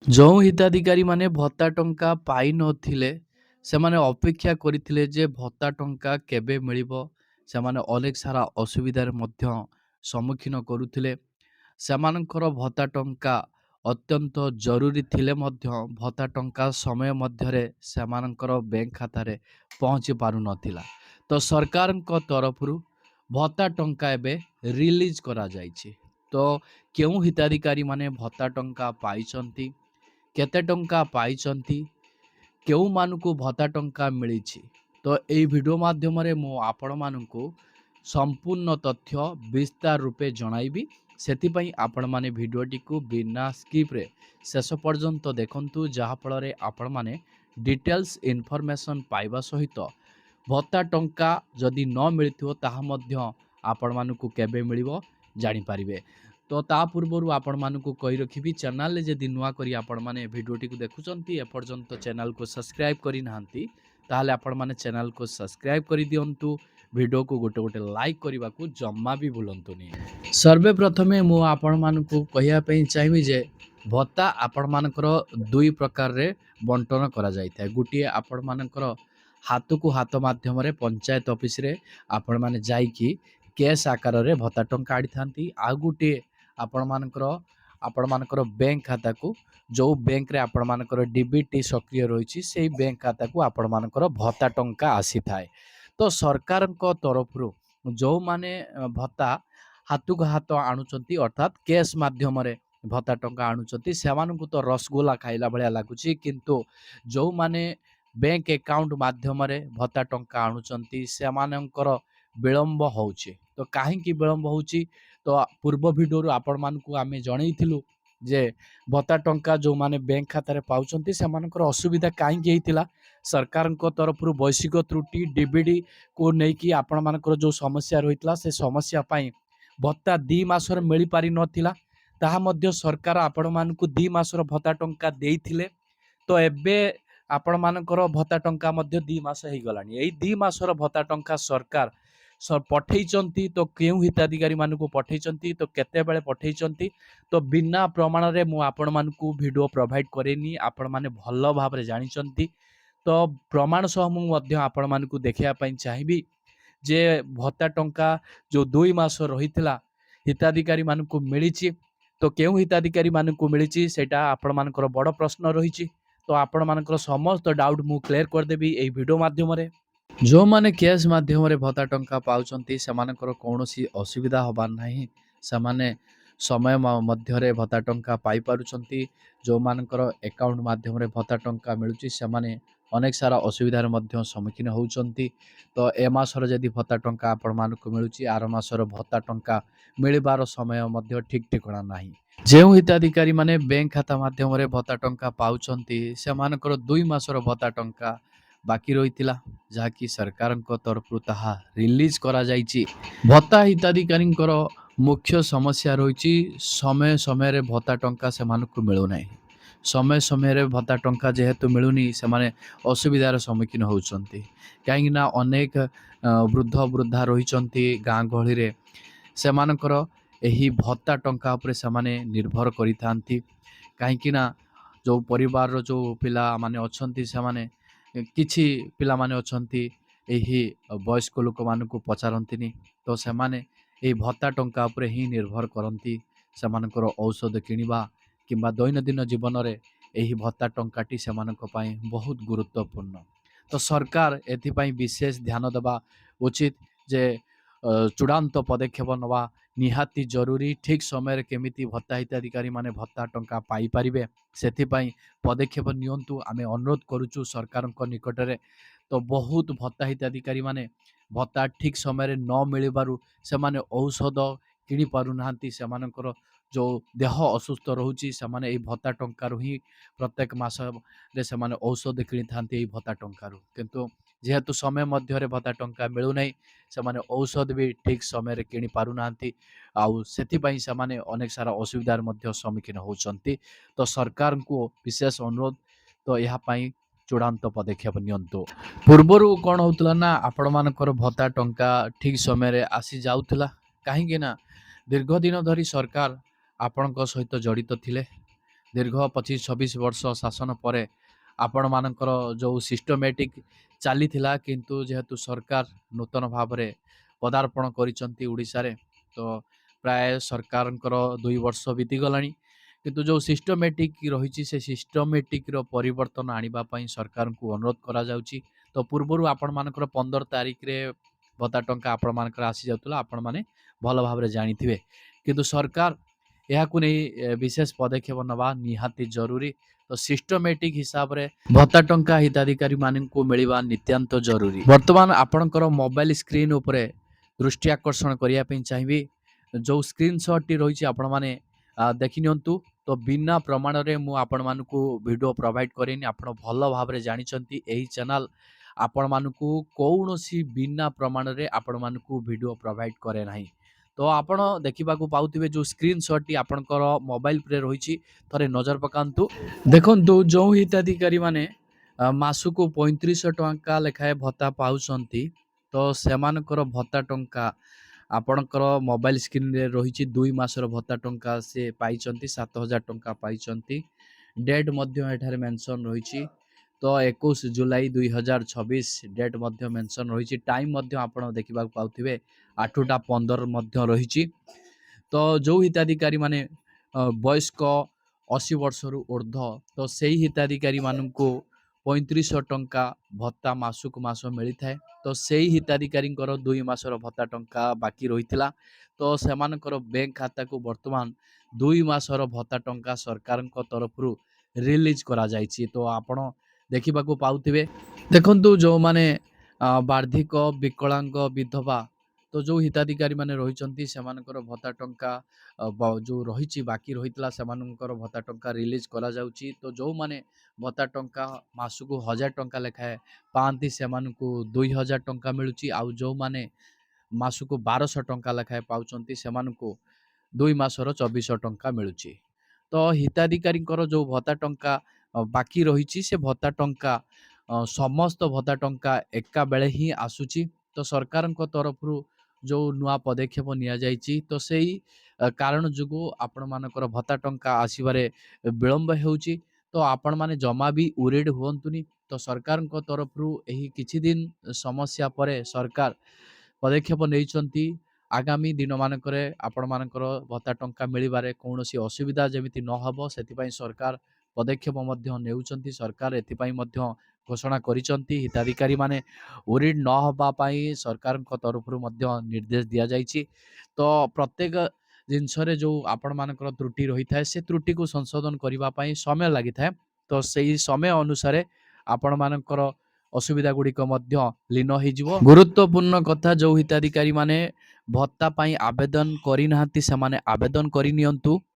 ଯେଉଁ ହିତାଧିକାରୀମାନେ ଭତ୍ତା ଟଙ୍କା ପାଇନଥିଲେ, ସେମାନେ ଅପେକ୍ଷା କରିଥିଲେ ଯେ ଭତ୍ତା ଟଙ୍କା କେବେ ମିଳିବ। ସେମାନେ ଅନେକ ସାରା ଅସୁବିଧାରେ ମଧ୍ୟ ସମ୍ମୁଖୀନ କରୁଥିଲେ। ସେମାନଙ୍କର ଭତ୍ତା ଟଙ୍କା ଅତ୍ୟନ୍ତ ଜରୁରୀ ଥିଲେ ମଧ୍ୟ ଭତ୍ତା ଟଙ୍କା ସମୟ ମଧ୍ୟରେ ସେମାନଙ୍କର ବ୍ୟାଙ୍କ ଖାତାରେ ପହଞ୍ଚି ପାରୁନଥିଲା। ତ ସରକାରଙ୍କ ତରଫରୁ ଭତ୍ତା ଟଙ୍କା ଏବେ ରିଲିଜ୍ କରାଯାଇଛି। ତ କେଉଁ ହିତାଧିକାରୀମାନେ ଭତ୍ତା ଟଙ୍କା ପାଇଛନ୍ତି, କେତେ ଟଙ୍କା ପାଇଛନ୍ତି, କେଉଁମାନଙ୍କୁ ଭତ୍ତା ଟଙ୍କା ମିଳିଛି, ତ ଏହି ଭିଡ଼ିଓ ମାଧ୍ୟମରେ ମୁଁ ଆପଣମାନଙ୍କୁ ସମ୍ପୂର୍ଣ୍ଣ ତଥ୍ୟ ବିସ୍ତାର ରୂପେ ଜଣାଇବି। ସେଥିପାଇଁ ଆପଣମାନେ ଭିଡ଼ିଓଟିକୁ ବିନା ସ୍କିପ୍ରେ ଶେଷ ପର୍ଯ୍ୟନ୍ତ ଦେଖନ୍ତୁ, ଯାହାଫଳରେ ଆପଣମାନେ ଡିଟେଲ୍ସ ଇନଫର୍ମେସନ୍ ପାଇବା ସହିତ ଭତ୍ତା ଟଙ୍କା ଯଦି ନ ମିଳିଥିବ ତାହା ମଧ୍ୟ ଆପଣମାନଙ୍କୁ କେବେ ମିଳିବ ଜାଣିପାରିବେ। ତ ତା ପୂର୍ବରୁ ଆପଣମାନଙ୍କୁ କହି ରଖିବି, ଚ୍ୟାନେଲରେ ଯଦି ନୂଆ କରି ଆପଣମାନେ ଭିଡ଼ିଓଟିକୁ ଦେଖୁଛନ୍ତି, ଏପର୍ଯ୍ୟନ୍ତ ଚ୍ୟାନେଲକୁ ସବସ୍କ୍ରାଇବ୍ କରିନାହାନ୍ତି, ତାହେଲେ ଆପଣମାନେ ଚ୍ୟାନେଲକୁ ସବସ୍କ୍ରାଇବ୍ କରିଦିଅନ୍ତୁ। ଭିଡ଼ିଓକୁ ଗୋଟେ ଗୋଟେ ଲାଇକ୍ କରିବାକୁ ଜମା ବି ଭୁଲନ୍ତୁନି। ସର୍ବପ୍ରଥମେ ମୁଁ ଆପଣମାନଙ୍କୁ କହିବା ପାଇଁ ଚାହିଁବି ଯେ ଭତ୍ତା ଆପଣମାନଙ୍କର ଦୁଇ ପ୍ରକାରରେ ବଣ୍ଟନ କରାଯାଇଥାଏ। ଗୋଟିଏ ଆପଣମାନଙ୍କର ହାତକୁ ହାତ ମାଧ୍ୟମରେ ପଞ୍ଚାୟତ ଅଫିସରେ ଆପଣମାନେ ଯାଇକି କ୍ୟାସ୍ ଆକାରରେ ଭତ୍ତା ଟଙ୍କା ଆଣିଥାନ୍ତି। ଆଉ ଗୋଟିଏ ଆପଣମାନଙ୍କର ବ୍ୟାଙ୍କ ଖାତାକୁ, ଯେଉଁ ବ୍ୟାଙ୍କରେ ଆପଣମାନଙ୍କର ଡିବିଟି ସକ୍ରିୟ ରହିଛି, ସେଇ ବ୍ୟାଙ୍କ ଖାତାକୁ ଆପଣମାନଙ୍କର ଭତ୍ତା ଟଙ୍କା ଆସିଥାଏ। ତ ସରକାରଙ୍କ ତରଫରୁ ଯେଉଁମାନେ ଭତ୍ତା ହାତକୁ ହାତ ଆଣୁଛନ୍ତି, ଅର୍ଥାତ୍ କ୍ୟାସ୍ ମାଧ୍ୟମରେ ଭତ୍ତା ଟଙ୍କା ଆଣୁଛନ୍ତି, ସେମାନଙ୍କୁ ତ ରସଗୋଲା ଖାଇଲା ଭଳିଆ ଲାଗୁଛି। କିନ୍ତୁ ଯେଉଁମାନେ ବ୍ୟାଙ୍କ ଆକାଉଣ୍ଟ ମାଧ୍ୟମରେ ଭତ୍ତା ଟଙ୍କା ଆଣୁଛନ୍ତି, ସେମାନଙ୍କର ବିଳମ୍ବ ହେଉଛି। ତ କାହିଁକି ବିଳମ୍ବ ହେଉଛି? ତ ପୂର୍ବ ଭିଡ଼ିଓରୁ ଆପଣମାନଙ୍କୁ ଆମେ ଜଣେଇଥିଲୁ ଯେ ଭତ୍ତା ଟଙ୍କା ଯେଉଁମାନେ ବ୍ୟାଙ୍କ ଖାତାରେ ପାଉଛନ୍ତି, ସେମାନଙ୍କର ଅସୁବିଧା କାହିଁକି ହେଇଥିଲା। ସରକାରଙ୍କ ତରଫରୁ ବୈଷୟିକ ତ୍ରୁଟି ଡିବିଡ଼ିକୁ ନେଇକି ଆପଣମାନଙ୍କର ଯେଉଁ ସମସ୍ୟା ରହିଥିଲା, ସେ ସମସ୍ୟା ପାଇଁ ଭତ୍ତା 2 ମାସରେ ମିଳିପାରିନଥିଲା। ତାହା ମଧ୍ୟ ସରକାର ଆପଣମାନଙ୍କୁ 2 ମାସର ଭତ୍ତା ଟଙ୍କା ଦେଇଥିଲେ। ତ ଏବେ ଆପଣମାନଙ୍କର ଭତ୍ତା ଟଙ୍କା ମଧ୍ୟ 2 ମାସ ହେଇଗଲାଣି। ଏଇ 2 ମାସର ଭତ୍ତା ଟଙ୍କା ସରକାର ପଠେଇଛନ୍ତି। ତ କେଉଁ ହିତାଧିକାରୀମାନଙ୍କୁ ପଠେଇଛନ୍ତି, ତ କେତେବେଳେ ପଠେଇଛନ୍ତି, ତ ବିନା ପ୍ରମାଣରେ ମୁଁ ଆପଣମାନଙ୍କୁ ଭିଡ଼ିଓ ପ୍ରୋଭାଇଡ଼ କରେନି। ଆପଣମାନେ ଭଲ ଭାବରେ ଜାଣିଛନ୍ତି। ତ ପ୍ରମାଣ ସହ ମୁଁ ମଧ୍ୟ ଆପଣମାନଙ୍କୁ ଦେଖାଇବା ପାଇଁ ଚାହିଁବି ଯେ ଭତ୍ତା ଟଙ୍କା ଯେଉଁ 2 ମାସ ରହିଥିଲା ହିତାଧିକାରୀମାନଙ୍କୁ ମିଳିଛି। ତ କେଉଁ ହିତାଧିକାରୀମାନଙ୍କୁ ମିଳିଛି ସେଇଟା ଆପଣମାନଙ୍କର ବଡ଼ ପ୍ରଶ୍ନ ରହିଛି। ତ ଆପଣମାନଙ୍କର ସମସ୍ତ ଡାଉଟ୍ ମୁଁ କ୍ଲିୟର କରିଦେବି ଏହି ଭିଡ଼ିଓ ମାଧ୍ୟମରେ। ଯେଉଁମାନେ କ୍ୟାସ୍ ମାଧ୍ୟମରେ ଭତ୍ତା ଟଙ୍କା ପାଉଛନ୍ତି, ସେମାନଙ୍କର କୌଣସି ଅସୁବିଧା ହେବାର ନାହିଁ। ସେମାନେ ସମୟ ମଧ୍ୟରେ ଭତ୍ତା ଟଙ୍କା ପାଇପାରୁଛନ୍ତି। ଯେଉଁମାନଙ୍କର ଆକାଉଣ୍ଟ ମାଧ୍ୟମରେ ଭତ୍ତା ଟଙ୍କା ମିଳୁଛି, ସେମାନେ ଅନେକ ସାରା ଅସୁବିଧାର ମଧ୍ୟ ସମ୍ମୁଖୀନ ହେଉଛନ୍ତି। ତ ଏ ମାସର ଯଦି ଭତ୍ତା ଟଙ୍କା ଆପଣମାନଙ୍କୁ ମିଳୁଛି, ଆର ମାସର ଭତ୍ତା ଟଙ୍କା ମିଳିବାର ସମୟ ମଧ୍ୟ ଠିକ୍ ଠିକଣା ନାହିଁ। ଯେଉଁ ହିତାଧିକାରୀମାନେ ବ୍ୟାଙ୍କ ଖାତା ମାଧ୍ୟମରେ ଭତ୍ତା ଟଙ୍କା ପାଉଛନ୍ତି, ସେମାନଙ୍କର 2 ମାସର ଭତ୍ତା ଟଙ୍କା ବାକି ରହିଥିଲା, ଯାହାକି ସରକାରଙ୍କ ତରଫରୁ ତାହା ରିଲିଜ୍ କରାଯାଇଛି। ଭତ୍ତା ହିତାଧିକାରୀଙ୍କର ମୁଖ୍ୟ ସମସ୍ୟା ରହିଛି, ସମୟ ସମୟରେ ଭତ୍ତା ଟଙ୍କା ସେମାନଙ୍କୁ ମିଳୁନାହିଁ। ସମୟ ସମୟରେ ଭତ୍ତା ଟଙ୍କା ଯେହେତୁ ମିଳୁନି, ସେମାନେ ଅସୁବିଧାର ସମ୍ମୁଖୀନ ହେଉଛନ୍ତି। କାହିଁକିନା ଅନେକ ବୃଦ୍ଧ ବୃଦ୍ଧା ରହିଛନ୍ତି ଗାଁ ଗହଳିରେ, ସେମାନଙ୍କର ଏହି ଭତ୍ତା ଟଙ୍କା ଉପରେ ସେମାନେ ନିର୍ଭର କରିଥାନ୍ତି। କାହିଁକିନା ଯେଉଁ ପରିବାରର ଯେଉଁ ପିଲାମାନେ ଅଛନ୍ତି, ସେମାନେ କିଛି ପିଲାମାନେ ଅଛନ୍ତି ଏହି ବୟସ୍କ ଲୋକମାନଙ୍କୁ ପଚାରନ୍ତିନି। ତ ସେମାନେ ଏହି ଭତ୍ତା ଟଙ୍କା ଉପରେ ହିଁ ନିର୍ଭର କରନ୍ତି ସେମାନଙ୍କର ଔଷଧ କିଣିବା କିମ୍ବା ଦୈନନ୍ଦିନ ଜୀବନରେ। ଏହି ଭତ୍ତା ଟଙ୍କାଟି ସେମାନଙ୍କ ପାଇଁ ବହୁତ ଗୁରୁତ୍ୱପୂର୍ଣ୍ଣ। ତ ସରକାର ଏଥିପାଇଁ ବିଶେଷ ଧ୍ୟାନ ଦେବା ଉଚିତ ଯେ ଚୂଡ଼ାନ୍ତ ପଦକ୍ଷେପ ନେବା ନିହାତି ଜରୁରୀ। ଠିକ୍ ସମୟରେ କେମିତି ଭତ୍ତା ହିତାଧିକାରୀମାନେ ଭତ୍ତା ଟଙ୍କା ପାଇପାରିବେ, ସେଥିପାଇଁ ପଦକ୍ଷେପ ନିଅନ୍ତୁ। ଆମେ ଅନୁରୋଧ କରୁଛୁ ସରକାରଙ୍କ ନିକଟରେ। ତ ବହୁତ ଭତ୍ତା ହିତାଧିକାରୀମାନେ ଭତ୍ତା ଠିକ୍ ସମୟରେ ନ ମିଳିବାରୁ ସେମାନେ ଔଷଧ କିଣି ପାରୁନାହାନ୍ତି। ସେମାନଙ୍କର ଯେଉଁ ଦେହ ଅସୁସ୍ଥ ରହୁଛି, ସେମାନେ ଏହି ଭତ୍ତା ଟଙ୍କାରୁ ହିଁ ପ୍ରତ୍ୟେକ ମାସରେ ସେମାନେ ଔଷଧ କିଣିଥାନ୍ତି ଏହି ଭତ୍ତା ଟଙ୍କାରୁ। କିନ୍ତୁ ଯେହେତୁ ସମୟ ମଧ୍ୟରେ ଭତ୍ତା ଟଙ୍କା ମିଳୁନାହିଁ, ସେମାନେ ଔଷଧ ବି ଠିକ୍ ସମୟରେ କିଣି ପାରୁନାହାନ୍ତି। ଆଉ ସେଥିପାଇଁ ସେମାନେ ଅନେକ ସାରା ଅସୁବିଧାର ମଧ୍ୟ ସମ୍ମୁଖୀନ ହେଉଛନ୍ତି। ତ ସରକାରଙ୍କୁ ବିଶେଷ ଅନୁରୋଧ, ତ ଏହା ପାଇଁ ଚୂଡ଼ାନ୍ତ ପଦକ୍ଷେପ ନିଅନ୍ତୁ। ପୂର୍ବରୁ କ'ଣ ହେଉଥିଲା ନା, ଆପଣମାନଙ୍କର ଭତ୍ତା ଟଙ୍କା ଠିକ୍ ସମୟରେ ଆସିଯାଉଥିଲା। କାହିଁକି ନା ଦୀର୍ଘ ଦିନ ଧରି ସରକାର ଆପଣଙ୍କ ସହିତ ଜଡ଼ିତ ଥିଲେ। ଦୀର୍ଘ 25-26 ବର୍ଷ ଶାସନ ପରେ ଆପଣମାନଙ୍କର ଯେଉଁ ସିଷ୍ଟମେଟିକ୍ ଚାଲିଥିଲା, କିନ୍ତୁ ଯେହେତୁ ସରକାର ନୂତନ ଭାବରେ ପଦାର୍ପଣ କରିଛନ୍ତି ଓଡ଼ିଶାରେ, ତ ପ୍ରାୟ ସରକାରଙ୍କର 2 ବର୍ଷ ବିତିଗଲାଣି। କିନ୍ତୁ ଯେଉଁ ସିଷ୍ଟମେଟିକ୍ ରହିଛି ସେ ସିଷ୍ଟମେଟିକ୍ର ପରିବର୍ତ୍ତନ ଆଣିବା ପାଇଁ ସରକାରଙ୍କୁ ଅନୁରୋଧ କରାଯାଉଛି। ତ ପୂର୍ବରୁ ଆପଣମାନଙ୍କର 15 ତାରିଖରେ ଭତ୍ତା ଟଙ୍କା ଆପଣମାନଙ୍କର ଆସିଯାଉଥିଲା, ଆପଣମାନେ ଭଲ ଭାବରେ ଜାଣିଥିବେ। କିନ୍ତୁ ସରକାର ଏହାକୁ ନେଇ ବିଶେଷ ପଦକ୍ଷେପ ନେବା ନିହାତି ଜରୁରୀ। ତ ସିଷ୍ଟମେଟିକ୍ ହିସାବରେ ଭତ୍ତା ଟଙ୍କା ହିତାଧିକାରୀମାନଙ୍କୁ ମିଳିବା ନିତ୍ୟାନ୍ତ ଜରୁରୀ। ବର୍ତ୍ତମାନ ଆପଣଙ୍କର ମୋବାଇଲ ସ୍କ୍ରିନ୍ ଉପରେ ଦୃଷ୍ଟି ଆକର୍ଷଣ କରିବା ପାଇଁ ଚାହିଁବି। ଯେଉଁ ସ୍କ୍ରିନଶଟ୍ଟି ରହିଛି ଆପଣମାନେ ଦେଖିନିଅନ୍ତୁ। ତ ବିନା ପ୍ରମାଣରେ ମୁଁ ଆପଣମାନଙ୍କୁ ଭିଡ଼ିଓ ପ୍ରୋଭାଇଡ଼ କରିନି। ଆପଣ ଭଲ ଭାବରେ ଜାଣିଛନ୍ତି ଏହି ଚ୍ୟାନେଲ ଆପଣମାନଙ୍କୁ କୌଣସି ବିନା ପ୍ରମାଣରେ ଆପଣମାନଙ୍କୁ ଭିଡ଼ିଓ ପ୍ରୋଭାଇଡ଼ କରେ ନାହିଁ। ତ ଆପଣ ଦେଖିବାକୁ ପାଉଥିବେ ଯେଉଁ ସ୍କ୍ରିନଶଟ୍ଟି ଆପଣଙ୍କର ମୋବାଇଲ ଉପରେ ରହିଛି, ଥରେ ନଜର ପକାନ୍ତୁ। ଦେଖନ୍ତୁ, ଯେଉଁ ହିତାଧିକାରୀମାନେ ମାସକୁ 3500 ଟଙ୍କା ଲେଖାଏଁ ଭତ୍ତା ପାଉଛନ୍ତି, ତ ସେମାନଙ୍କର ଭତ୍ତା ଟଙ୍କା ଆପଣଙ୍କର ମୋବାଇଲ ସ୍କ୍ରିନ୍ରେ ରହିଛି। 2 ମାସର ଭତ୍ତା ଟଙ୍କା ସେ ପାଇଛନ୍ତି, 7000 ଟଙ୍କା ପାଇଛନ୍ତି। ଡେଟ୍ ମଧ୍ୟ ଏଠାରେ ମେନସନ୍ ରହିଛି। ତ 21 ଜୁଲାଇ 2026 ଡେଟ୍ ମଧ୍ୟ ମେନସନ୍ ରହିଛି। ଟାଇମ୍ ମଧ୍ୟ ଆପଣ ଦେଖିବାକୁ ପାଉଥିବେ 8ଟା 15 ମଧ୍ୟ ରହିଛି। ତ ଯେଉଁ ହିତାଧିକାରୀମାନେ ବୟସ୍କ 80 ବର୍ଷରୁ ଉର୍ଦ୍ଧ୍ୱ, ତ ସେହି ହିତାଧିକାରୀମାନଙ୍କୁ 3500 ଟଙ୍କା ଭତ୍ତା ମାସକୁ ମାସ ମିଳିଥାଏ। ତ ସେହି ହିତାଧିକାରୀଙ୍କର 2 ମାସର ଭତ୍ତା ଟଙ୍କା ବାକି ରହିଥିଲା। ତ ସେମାନଙ୍କର ବ୍ୟାଙ୍କ ଖାତାକୁ ବର୍ତ୍ତମାନ 2 ମାସର ଭତ୍ତା ଟଙ୍କା ସରକାରଙ୍କ ତରଫରୁ ରିଲିଜ୍ କରାଯାଇଛି। ତ ଆପଣ ଦେଖିବାକୁ ପାଉଥିବେ। ଦେଖନ୍ତୁ, ଯେଉଁମାନେ ବାର୍ଦ୍ଧକ୍ୟ, ବିକଳାଙ୍ଗ, ବିଧବା, ତ ଯେଉଁ ହିତାଧିକାରୀମାନେ ରହିଛନ୍ତି ସେମାନଙ୍କର ଭତ୍ତା ଟଙ୍କା ଯେଉଁ ରହିଛି ବାକି ରହିଥିଲା ସେମାନଙ୍କର ଭତ୍ତା ଟଙ୍କା ରିଲିଜ୍ କରାଯାଉଛି। ତ ଯେଉଁମାନେ ଭତ୍ତା ଟଙ୍କା ମାସକୁ 1000 ଟଙ୍କା ଲେଖାଏଁ ପାଆନ୍ତି ସେମାନଙ୍କୁ 2000 ଟଙ୍କା ମିଳୁଛି। ଆଉ ଯେଉଁମାନେ ମାସକୁ 1200 ଟଙ୍କା ଲେଖାଏଁ ପାଉଛନ୍ତି ସେମାନଙ୍କୁ 2 ମାସର 2400 ଟଙ୍କା ମିଳୁଛି। ତ ହିତାଧିକାରୀଙ୍କର ଯେଉଁ ଭତ୍ତା ଟଙ୍କା ବାକି ରହିଛି ସେ ଭତ୍ତା ଟଙ୍କା ସମସ୍ତ ଭତ୍ତା ଟଙ୍କା ଏକା ବେଳେ ହିଁ ଆସୁଛି। ତ ସରକାରଙ୍କ ତରଫରୁ ଯେଉଁ ନୂଆ ପଦକ୍ଷେପ ନିଆଯାଇଛି, ତ ସେଇ କାରଣ ଯୋଗୁଁ ଆପଣମାନଙ୍କର ଭତ୍ତା ଟଙ୍କା ଆସିବାରେ ବିଳମ୍ବ ହେଉଛି। ତ ଆପଣମାନେ ଜମା ବି ୱରିଡ୍ ହୁଅନ୍ତୁନି। ତ ସରକାରଙ୍କ ତରଫରୁ ଏହି କିଛି ଦିନ ସମସ୍ୟା ପରେ ସରକାର ପଦକ୍ଷେପ ନେଇଛନ୍ତି। ଆଗାମୀ ଦିନମାନଙ୍କରେ ଆପଣମାନଙ୍କର ଭତ୍ତା ଟଙ୍କା ମିଳିବାରେ କୌଣସି ଅସୁବିଧା ଯେମିତି ନ ହେବ ସେଥିପାଇଁ ସରକାର ପଦକ୍ଷେପ ମଧ୍ୟ ନେଉଛନ୍ତି। ସରକାର ଏଥିପାଇଁ ମଧ୍ୟ ଘୋଷଣା କରିଛନ୍ତି ହିତାଧିକାରୀମାନେ ୱରିଡ୍ ନ ହେବା ପାଇଁ ସରକାରଙ୍କ ତରଫରୁ ମଧ୍ୟ ନିର୍ଦ୍ଦେଶ ଦିଆଯାଇଛି। ତ ପ୍ରତ୍ୟେକ ଜିନିଷରେ ଯେଉଁ ଆପଣମାନଙ୍କର ତ୍ରୁଟି ରହିଥାଏ ସେ ତ୍ରୁଟିକୁ ସଂଶୋଧନ କରିବା ପାଇଁ ସମୟ ଲାଗିଥାଏ। ତ ସେହି ସମୟ ଅନୁସାରେ ଆପଣମାନଙ୍କର ଅସୁବିଧା ଗୁଡ଼ିକ ମଧ୍ୟ ଲୀନ ହୋଇଯିବ। ଗୁରୁତ୍ୱପୂର୍ଣ୍ଣ କଥା, ଯେଉଁ ହିତାଧିକାରୀମାନେ ଭତ୍ତା ପାଇଁ ଆବେଦନ କରିନାହାନ୍ତି ସେମାନେ ଆବେଦନ କରିନିଅନ୍ତୁ।